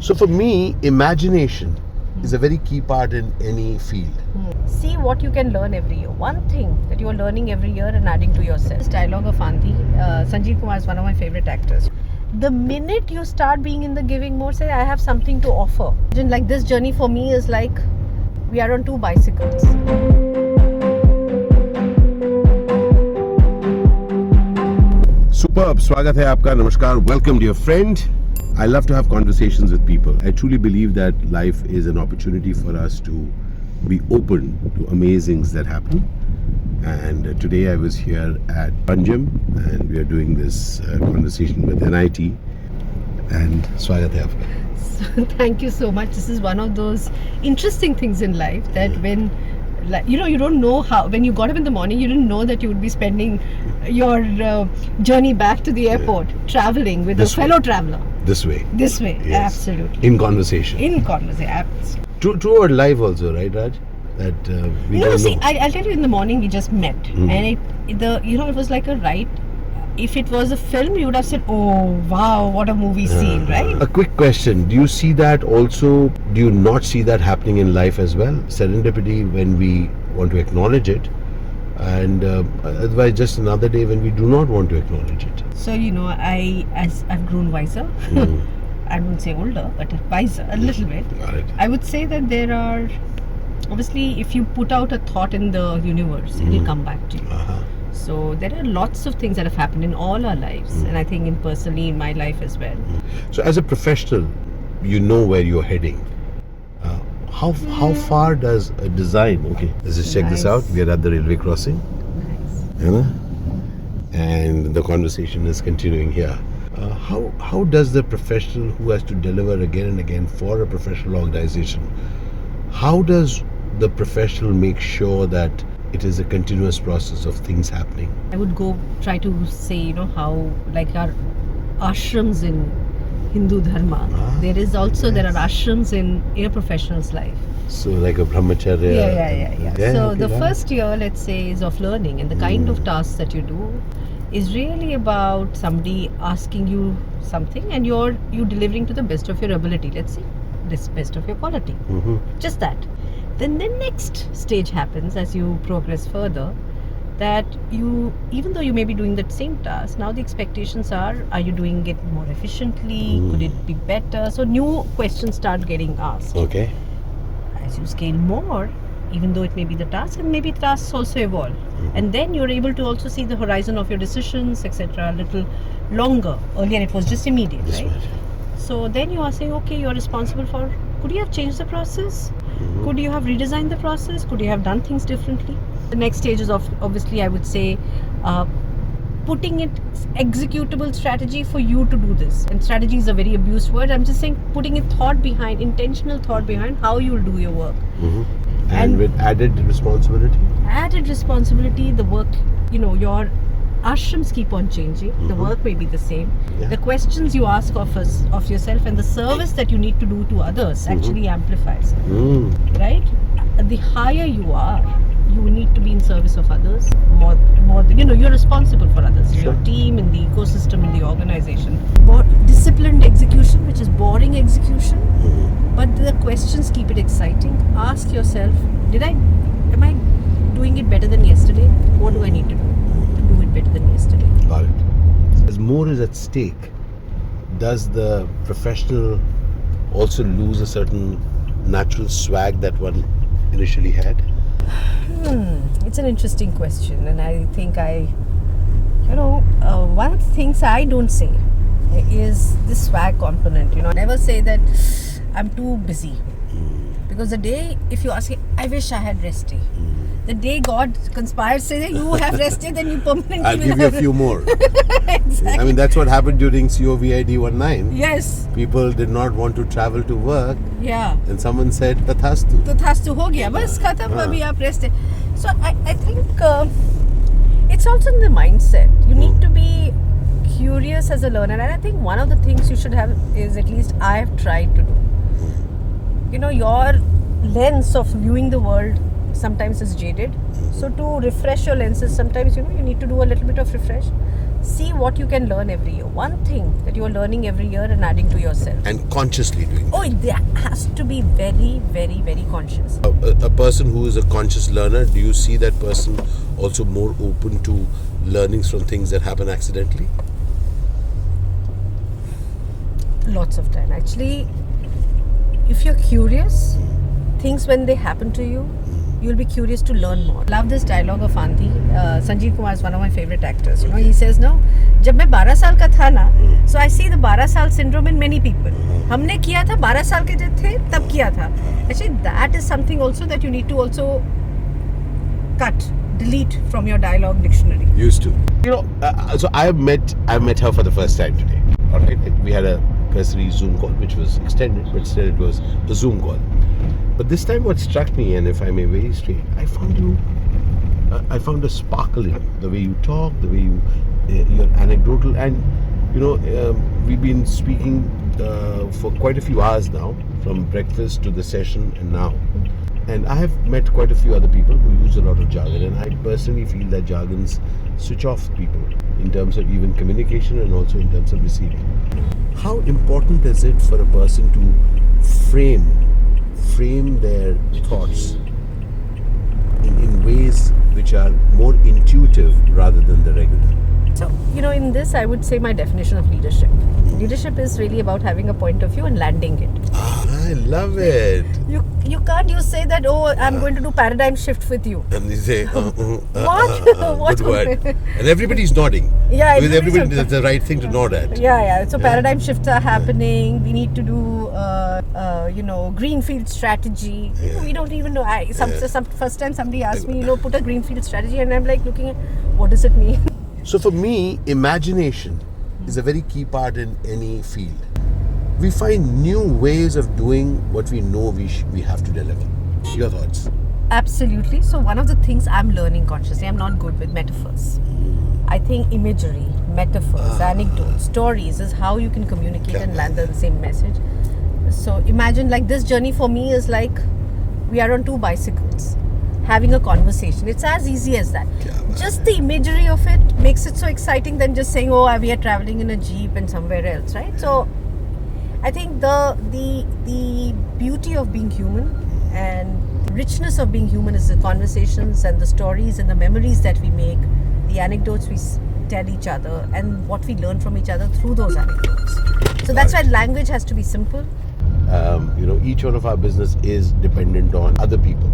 So for me, imagination is a very key part in any field. See what you can learn every year. One thing that you are learning every year and adding to yourself. This dialogue of Anti, Sanjeev Kumar is one of my favorite actors. The minute you start being in the giving mode, say I have something to offer. Like this journey for me is like we are on two bicycles. Superb. Swagat hai aapka. Namaskar. Welcome, dear friend. I love to have conversations with people. I truly believe that life is an opportunity for us to be open to amazings that happen. And today I was here at Panjim and we are doing this conversation with NIIT. And Swagat hai aapka. Thank you so much. This is one of those interesting things in life that when you don't know how, when you got up in the morning, you didn't know that you would be spending your journey back to the airport traveling with a fellow traveler. This way. Yes. Absolutely. In conversation. True or live also, right, Raj? That we don't know. I'll tell you, in the morning we just met, and it was like a ride. If it was a film, you would have said, "Oh, wow, what a movie scene!" Right? A quick question: do you see that also? Do you not see that happening in life as well? Serendipity, when we want to acknowledge it, and otherwise just another day when we do not want to acknowledge it. So as I've grown wiser. I wouldn't say older, but wiser a little bit. Got it. I would say that there are, obviously, if you put out a thought in the universe, it will come back to you. So there are lots of things that have happened in all our lives, and I think personally in my life as well. So as a professional, you know where you're heading. How far does a design? Okay, let's just check this out. We are at the railway crossing. Nice. And the conversation is continuing here. How does the professional who has to deliver again and again for a professional organization, how does the professional make sure that it is a continuous process of things happening? I would try to say, how like our ashrams in Hindu Dharma, there are ashrams in a professional's life. So like a brahmacharya. Yeah. So the first year, let's say, is of learning, and the kind of tasks that you do is really about somebody asking you something and you delivering to the best of your ability. Let's say, this best of your quality. Just that. Then the next stage happens as you progress further, that even though you may be doing that same task, now the expectations are you doing it more efficiently? Could it be better? So new questions start getting asked. Okay. As you scale more, even though it may be the task, and maybe tasks also evolve. And then you're able to also see the horizon of your decisions, etc. a little longer. Earlier it was just immediate, right? So then you are saying, okay, you're responsible for, could you have changed the process? Could you have redesigned the process? Could you have done things differently? The next stage is obviously, I would say, putting it executable strategy for you to do this. And strategy is a very abused word. I'm just saying putting intentional thought behind how you will do your work. And with added responsibility? The work, your ashrams keep on changing. The work may be the same. The questions you ask of yourself and the service that you need to do to others actually amplifies. Right? The higher you are, you need to be in service of others more. You're responsible for others, your team, in the ecosystem, in the organization. Disciplined execution, which is boring execution, but the questions keep it exciting. Ask yourself, am I doing it better than yesterday? What do I need to do it better than yesterday? Got it. As more is at stake, does the professional also lose a certain natural swag that one initially had? It's an interesting question, and I think one of the things I don't say is this swag component. Never say that I'm too busy, because the day, if you ask me, I wish I had rest day. The day God conspires, say that you have rested, then you permanently I'll give you a few more. Exactly. I mean, that's what happened during COVID-19. Yes. People did not want to travel to work. Yeah. And someone said, Tathastu. Tathastu ho gaya. Bas khatam, abhi aap rest. So I think it's also in the mindset. You need to be curious as a learner. And I think one of the things you should have is, at least I have tried to do. Your lens of viewing the world sometimes is jaded. So to refresh your lenses, sometimes you need to do a little bit of refresh. see what you can learn every year. One thing that you are learning every year and adding to yourself. And consciously doing that. Oh, that has to be very, very, very conscious. A person who is a conscious learner, do you see that person also more open to learnings from things that happen accidentally? Lots of time. Actually, if you're curious, things when they happen to you, you'll be curious to learn more. Love this dialogue of Auntie. Sanjeev Kumar is one of my favorite actors. You know, he says, no, जब मैं 12 साल का था ना, so I see the 12 साल syndrome in many people. हमने किया था 12 साल के जब थे तब किया था. Actually, that is something also that you need to also delete from your dialogue dictionary. Used to. You know, so I met her for the first time today. All right, we had a cursory Zoom call, which was extended, but still it was a Zoom call. But this time, what struck me, and if I may very straight, I found a sparkle in you. The way you talk, the way you're anecdotal, and you know, we've been speaking for quite a few hours now, from breakfast to the session and now. And I have met quite a few other people who use a lot of jargon, and I personally feel that jargons switch off people in terms of even communication and also in terms of receiving. How important is it for a person to frame their thoughts in ways which are more intuitive rather than the regular? So, you know, in this, I would say my definition of leadership. Leadership is really about having a point of view and landing it. I love it. You can't say that, oh, I'm going to do paradigm shift with you. And they say, what? Good word. And everybody's nodding. Yeah, because everybody, that's the right thing to nod at. Yeah. So paradigm shifts are happening. We need to do, greenfield strategy. Yeah. We don't even know. First time somebody asked me, put a greenfield strategy, and I'm like looking at, what does it mean? So for me, imagination is a very key part in any field. We find new ways of doing what we know we have to deliver. Your thoughts? Absolutely. So one of the things I'm learning consciously, I'm not good with metaphors. I think imagery, metaphors, anecdotes, stories is how you can communicate and land the same message. So imagine like this journey for me is like we are on two bicycles having a conversation. It's as easy as that. Just the imagery of it makes it so exciting than just saying, oh, we are traveling in a jeep and somewhere else, right? So I think the beauty of being human and the richness of being human is the conversations and the stories and the memories that we make, the anecdotes we tell each other, and what we learn from each other through those anecdotes. So that's why language has to be simple. Each one of our business is dependent on other people.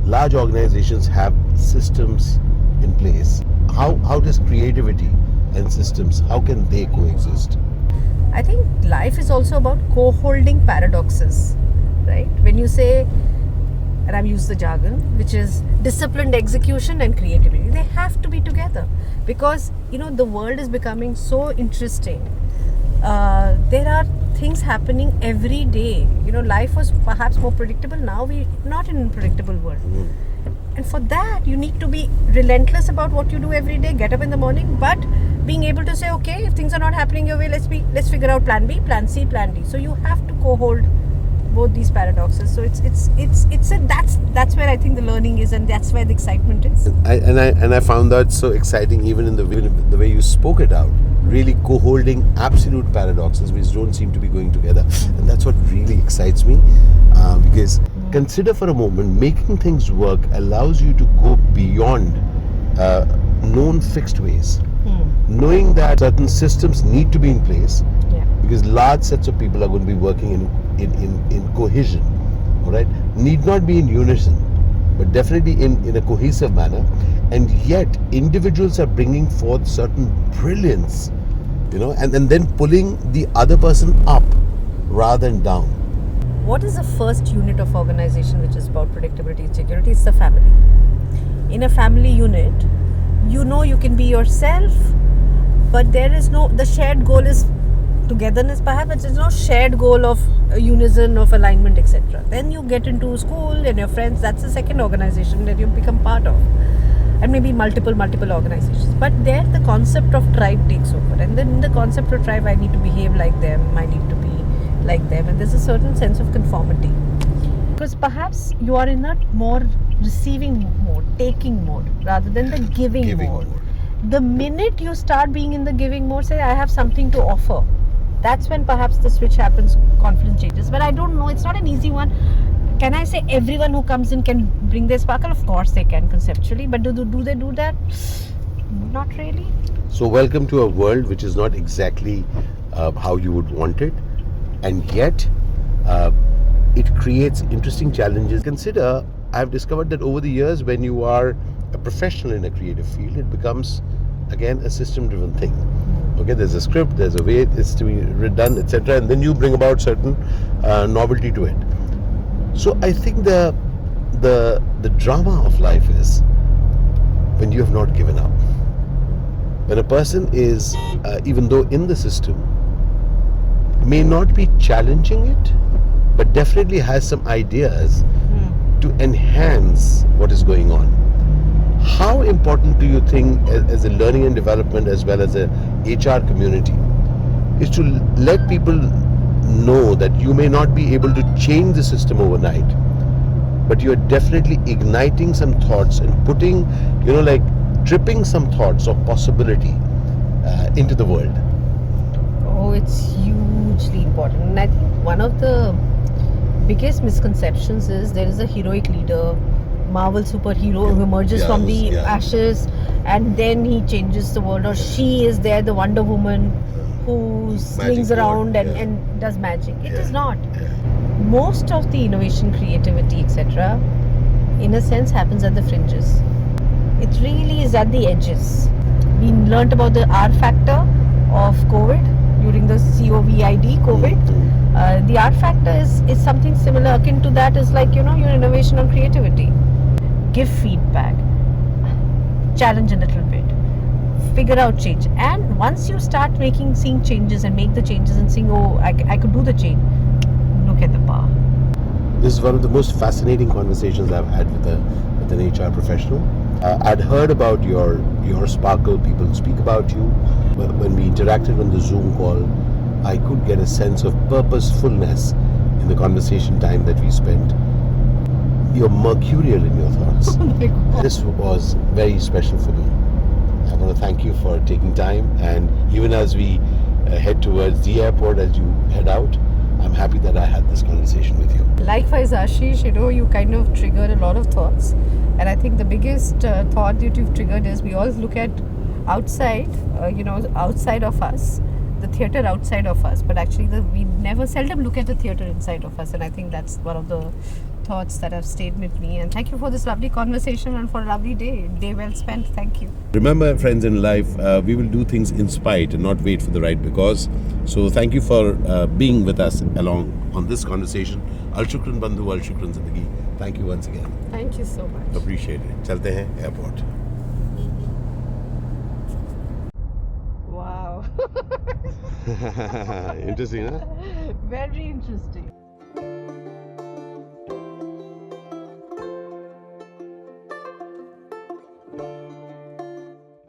Large organizations have systems in place. How does creativity and systems, how can they coexist? I think life is also about co-holding paradoxes, right? When you say, and I've used the jargon, which is disciplined execution and creativity, they have to be together because, the world is becoming so interesting. There are things happening every day. Life was perhaps more predictable. Now we're not in a predictable world. And for that, you need to be relentless about what you do every day, get up in the morning, but being able to say, okay, if things are not happening your way, let's figure out plan B, plan C, plan D. So you have to co-hold both these paradoxes. So that's where I think the learning is, and that's where the excitement is. I found that so exciting, even in the way you spoke it out. Really co-holding absolute paradoxes which don't seem to be going together, and that's what really excites me. Because consider for a moment, making things work allows you to go beyond known fixed ways. Knowing that certain systems need to be in place, because large sets of people are going to be working in cohesion, all right? Need not be in unison, but definitely in a cohesive manner. And yet individuals are bringing forth certain brilliance, and then pulling the other person up rather than down. What is the first unit of organization which is about predictability and security? It's the family. In a family unit, you can be yourself, but the shared goal is togetherness perhaps, but there's no shared goal of unison, of alignment, etc. Then you get into school and your friends, that's the second organization that you become part of. And maybe multiple organizations. But there the concept of tribe takes over. And then in the concept of tribe, I need to behave like them, I need to be like them. And there's a certain sense of conformity. Because perhaps you are in a more receiving mode, taking mode, rather than the giving mode. The minute you start being in the giving mode, say I have something to offer, that's when perhaps the switch happens, confidence changes. But I don't know, it's not an easy one. Can I say everyone who comes in can bring their sparkle? Of course they can conceptually, but do they do that? Not really. So welcome to a world which is not exactly how you would want it, and yet it creates interesting challenges. Consider, I've discovered that over the years, when you are a professional in a creative field, it becomes again a system-driven thing. Okay, there's a script, there's a way it's to be done, etc., and then you bring about certain novelty to it. So I think the drama of life is when you have not given up. When a person is, even though in the system, may not be challenging it, but definitely has some ideas to enhance what is going on. How important do you think, as a learning and development as well as a HR community, is to let people know that you may not be able to change the system overnight, but you are definitely igniting some thoughts and putting, like dripping some thoughts of possibility into the world? Oh, it's hugely important. And I think one of the biggest misconceptions is there is a heroic leader, Marvel superhero who emerges from the ashes, and then he changes the world, or she is there, the Wonder Woman who slings around and does magic. It is not. Most of the innovation, creativity, etc., in a sense happens at the fringes. It really is at the edges. We learnt about the R factor of COVID during the COVID. The R factor is something similar, akin to that, is like, your innovation on creativity. Give feedback, challenge a little bit, figure out change, and once you start seeing changes and make the changes and seeing, oh, I could do the change, look at the power. This is one of the most fascinating conversations I've had with an HR professional. I'd heard about your sparkle, people speak about you. When we interacted on the Zoom call, I could get a sense of purposefulness in the conversation time that we spent. You're mercurial in your thoughts. Oh my God. This was very special for me. I want to thank you for taking time, and even as we head towards the airport, as you head out, I'm happy that I had this conversation with you. Likewise, Ashish, you kind of triggered a lot of thoughts, and I think the biggest thought that you've triggered is we always look at outside, outside of us, the theatre outside of us, but actually we seldom look at the theatre inside of us, and I think that's one of the thoughts that have stayed with me. And thank you for this lovely conversation and for a lovely day well spent. Thank you. Remember, friends, in life, we will do things in spite and not wait for the right because. So thank you for being with us along on this conversation. Al Shukran Bandhu, Al Shukran Zindagi. Thank you once again. Thank you so much. Appreciate it. Chalte hain airport. Wow. Interesting, huh? Very interesting.